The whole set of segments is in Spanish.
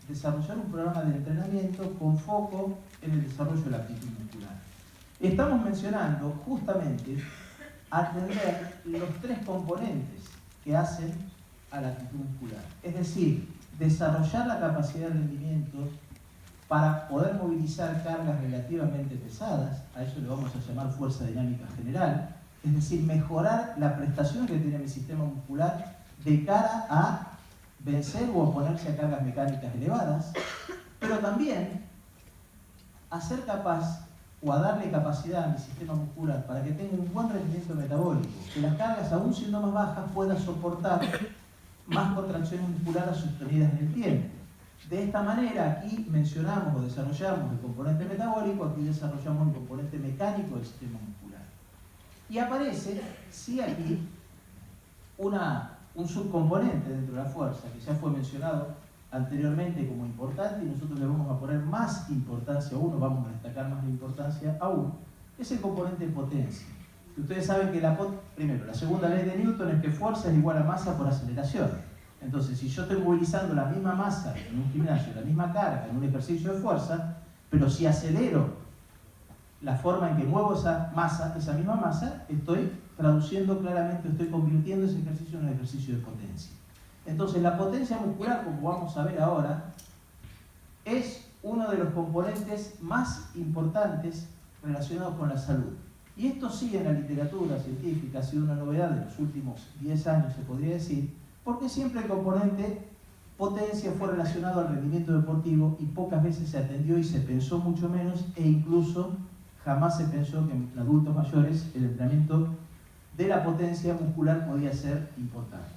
desarrollar un programa de entrenamiento con foco en el desarrollo de la aptitud muscular. Estamos mencionando justamente atender los tres componentes que hacen a la aptitud muscular. Es decir, desarrollar la capacidad de rendimiento para poder movilizar cargas relativamente pesadas, a eso le vamos a llamar fuerza dinámica general, es decir, mejorar la prestación que tiene mi sistema muscular de cara a vencer o oponerse a cargas mecánicas elevadas, pero también a ser capaz o a darle capacidad a mi sistema muscular para que tenga un buen rendimiento metabólico, que las cargas, aún siendo más bajas, puedan soportar más contracciones musculares sostenidas en el tiempo. De esta manera, aquí mencionamos o desarrollamos el componente metabólico, aquí desarrollamos el componente mecánico del sistema muscular. Y aparece, sí, aquí un subcomponente dentro de la fuerza, que ya fue mencionado anteriormente como importante, y nosotros le vamos a poner más importancia aún, o vamos a destacar más la importancia aún, es el componente de potencia. Ustedes saben que primero, la segunda ley de Newton es que fuerza es igual a masa por aceleración. Entonces, si yo estoy movilizando la misma masa en un gimnasio, la misma carga en un ejercicio de fuerza, pero si acelero la forma en que muevo esa misma masa, estoy traduciendo claramente, estoy convirtiendo ese ejercicio en un ejercicio de potencia. Entonces, la potencia muscular, como vamos a ver ahora, es uno de los componentes más importantes relacionados con la salud. Y esto sí, en la literatura científica ha sido una novedad de los últimos 10 años, se podría decir, porque siempre el componente potencia fue relacionado al rendimiento deportivo y pocas veces se atendió y se pensó mucho menos, e incluso jamás se pensó que en adultos mayores el entrenamiento de la potencia muscular podía ser importante.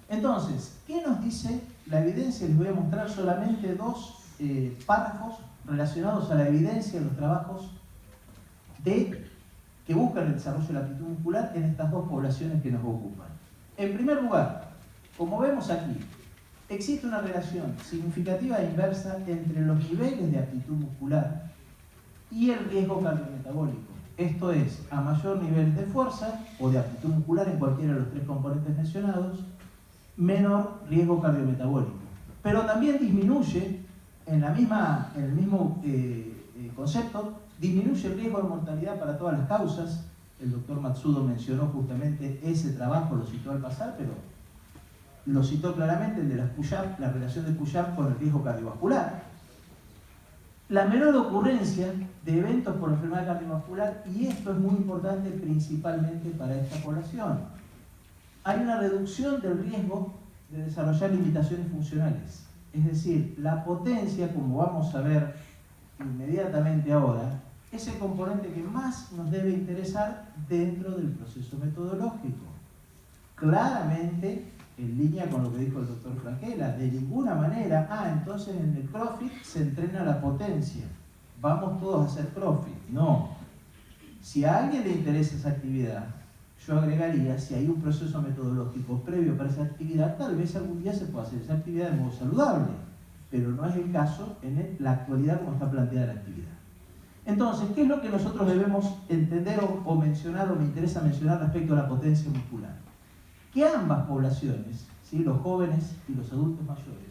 Entonces, ¿qué nos dice la evidencia? Les voy a mostrar solamente dos párrafos relacionados a la evidencia de los trabajos que buscan el desarrollo de la aptitud muscular en estas dos poblaciones que nos ocupan. En primer lugar, como vemos aquí, existe una relación significativa e inversa entre los niveles de aptitud muscular y el riesgo cardiometabólico. Esto es, a mayor nivel de fuerza o de aptitud muscular en cualquiera de los tres componentes mencionados, menor riesgo cardiometabólico. Pero también disminuye, en el mismo concepto, disminuye el riesgo de mortalidad para todas las causas. El doctor Matsudo mencionó justamente ese trabajo, lo citó al pasar, pero lo citó claramente, el de las push-up, la relación de push-up con el riesgo cardiovascular. La menor ocurrencia de eventos por enfermedad cardiovascular, y esto es muy importante principalmente para esta población. Hay una reducción del riesgo de desarrollar limitaciones funcionales. Es decir, la potencia, como vamos a ver inmediatamente ahora, es el componente que más nos debe interesar dentro del proceso metodológico. Claramente, en línea con lo que dijo el doctor Franquela, de ninguna manera, entonces en el CrossFit se entrena la potencia, vamos todos a hacer CrossFit. No. Si a alguien le interesa esa actividad, yo agregaría, si hay un proceso metodológico previo para esa actividad, tal vez algún día se pueda hacer esa actividad de modo saludable, pero no es el caso en la actualidad como está planteada la actividad. Entonces, ¿qué es lo que nosotros debemos entender o mencionar, o me interesa mencionar respecto a la potencia muscular? Que ambas poblaciones, ¿sí?, los jóvenes y los adultos mayores,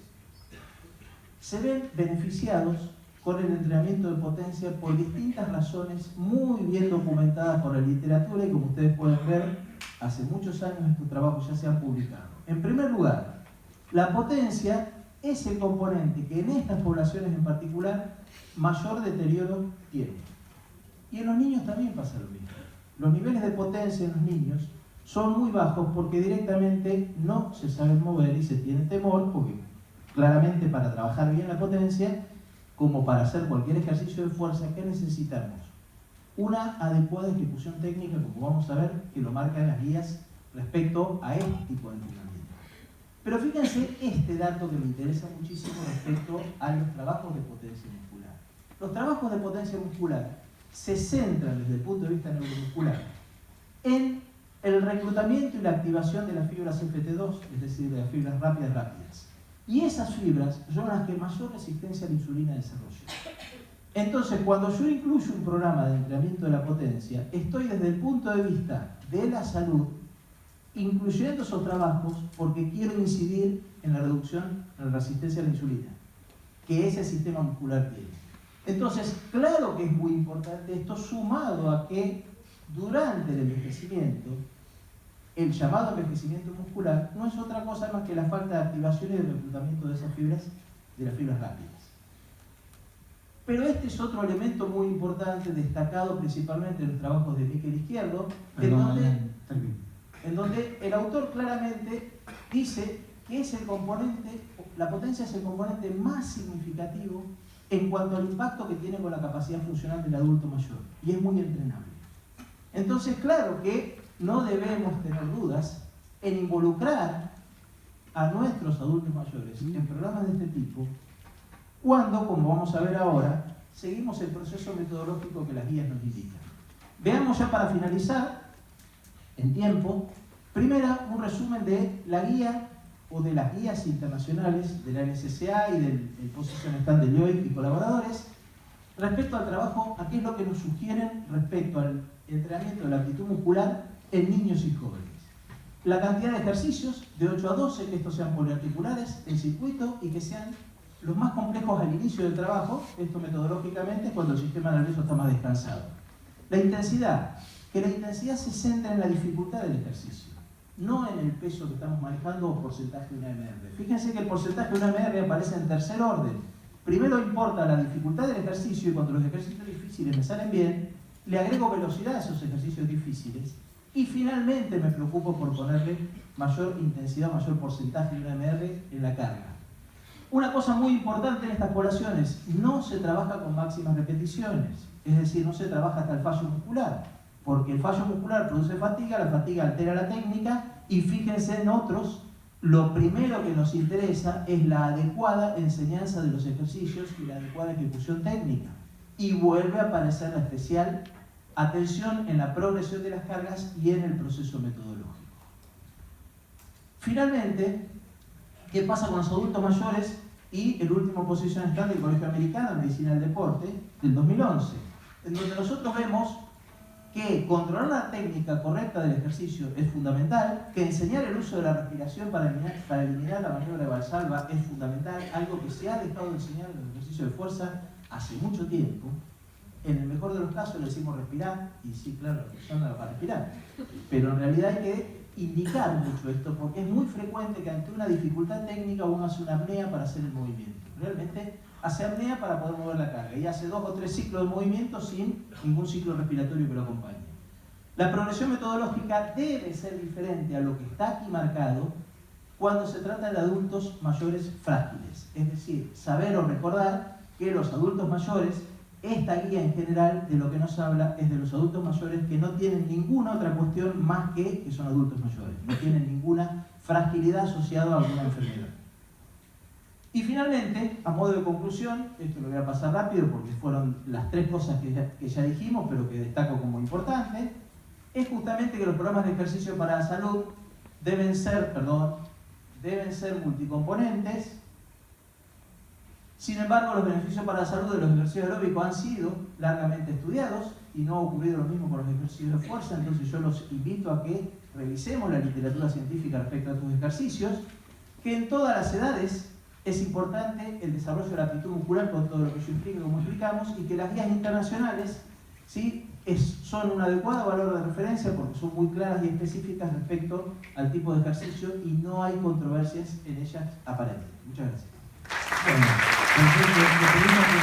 se ven beneficiados con el entrenamiento de potencia por distintas razones muy bien documentadas por la literatura, y como ustedes pueden ver, hace muchos años estos trabajos ya se han publicado. En primer lugar, la potencia es el componente que en estas poblaciones en particular mayor deterioro tiene. Y en los niños también pasa lo mismo. Los niveles de potencia en los niños son muy bajos porque directamente no se saben mover y se tiene temor, porque claramente para trabajar bien la potencia, como para hacer cualquier ejercicio de fuerza, ¿qué necesitamos? Una adecuada ejecución técnica, como vamos a ver, que lo marcan las guías respecto a este tipo de entrenamiento. Pero fíjense este dato que me interesa muchísimo respecto a los trabajos de potencia muscular. Los trabajos de potencia muscular se centran desde el punto de vista neuromuscular en el reclutamiento y la activación de las fibras FT2, es decir, de las fibras rápidas. Y esas fibras son las que mayor resistencia a la insulina desarrollan. Entonces, cuando yo incluyo un programa de entrenamiento de la potencia, estoy desde el punto de vista de la salud incluyendo esos trabajos porque quiero incidir en la reducción de la resistencia a la insulina que ese sistema muscular tiene. Entonces, claro que es muy importante esto, sumado a que durante el envejecimiento, el llamado envejecimiento muscular no es otra cosa más que la falta de activación y de reclutamiento de esas fibras, de las fibras rápidas. Pero este es otro elemento muy importante, destacado principalmente en los trabajos de Miquel Izquierdo, en donde el autor claramente dice que es el componente, la potencia es el componente más significativo en cuanto al impacto que tiene con la capacidad funcional del adulto mayor, y es muy entrenable. Entonces, claro que no debemos tener dudas en involucrar a nuestros adultos mayores en programas de este tipo, cuando, como vamos a ver ahora, seguimos el proceso metodológico que las guías nos indican. Veamos ya para finalizar, en tiempo, primero un resumen de la guía o de las guías internacionales de la NSCA y del Position Stand de Lloyd y colaboradores respecto al trabajo, a qué es lo que nos sugieren respecto al entrenamiento de la aptitud muscular en niños y jóvenes. La cantidad de ejercicios, de 8 a 12, que estos sean poliarticulares, en circuito y que sean los más complejos al inicio del trabajo, esto metodológicamente cuando el sistema nervioso está más descansado. La intensidad, que la intensidad se centra en la dificultad del ejercicio, no en el peso que estamos manejando o porcentaje de una MR. Fíjense que el porcentaje de una MR aparece en tercer orden. Primero importa la dificultad del ejercicio y cuando los ejercicios difíciles me salen bien, le agrego velocidad a esos ejercicios difíciles y finalmente me preocupo por ponerle mayor intensidad, mayor porcentaje de una MR en la carga. Una cosa muy importante en estas poblaciones, no se trabaja con máximas repeticiones, es decir, no se trabaja hasta el fallo muscular, porque el fallo muscular produce fatiga, la fatiga altera la técnica y fíjense en otros, lo primero que nos interesa es la adecuada enseñanza de los ejercicios y la adecuada ejecución técnica. Y vuelve a aparecer la especial atención en la progresión de las cargas y en el proceso metodológico. Finalmente, ¿qué pasa con los adultos mayores? Y el último Position Stand del Colegio Americano de Medicina del Deporte del 2011, en donde nosotros vemos que controlar la técnica correcta del ejercicio es fundamental, que enseñar el uso de la respiración para eliminar la maniobra de Valsalva es fundamental, algo que se ha dejado de enseñar en los ejercicios de fuerza hace mucho tiempo. En el mejor de los casos le decimos respirar, y sí, claro, la persona va a respirar, pero en realidad hay que indicar mucho esto, porque es muy frecuente que ante una dificultad técnica uno hace una apnea para hacer el movimiento. Realmente hace apnea para poder mover la carga y hace 2 o 3 ciclos de movimiento sin ningún ciclo respiratorio que lo acompañe. La progresión metodológica debe ser diferente a lo que está aquí marcado cuando se trata de adultos mayores frágiles. Es decir, saber o recordar que los adultos mayores, esta guía en general de lo que nos habla es de los adultos mayores que no tienen ninguna otra cuestión más que son adultos mayores. No tienen ninguna fragilidad asociada a alguna enfermedad. Y finalmente, a modo de conclusión, esto lo voy a pasar rápido porque fueron las 3 cosas que ya dijimos, pero que destaco como importante, es justamente que los programas de ejercicio para la salud deben ser multicomponentes. Sin embargo, los beneficios para la salud de los ejercicios aeróbicos han sido largamente estudiados y no ha ocurrido lo mismo con los ejercicios de fuerza, entonces yo los invito a que revisemos la literatura científica respecto a estos ejercicios, que en todas las edades es importante el desarrollo de la aptitud muscular con todo lo que yo explico, como explicamos, y que las guías internacionales ¿sí? Son un adecuado valor de referencia porque son muy claras y específicas respecto al tipo de ejercicio y no hay controversias en ellas aparentes. Muchas gracias. Bueno, entonces,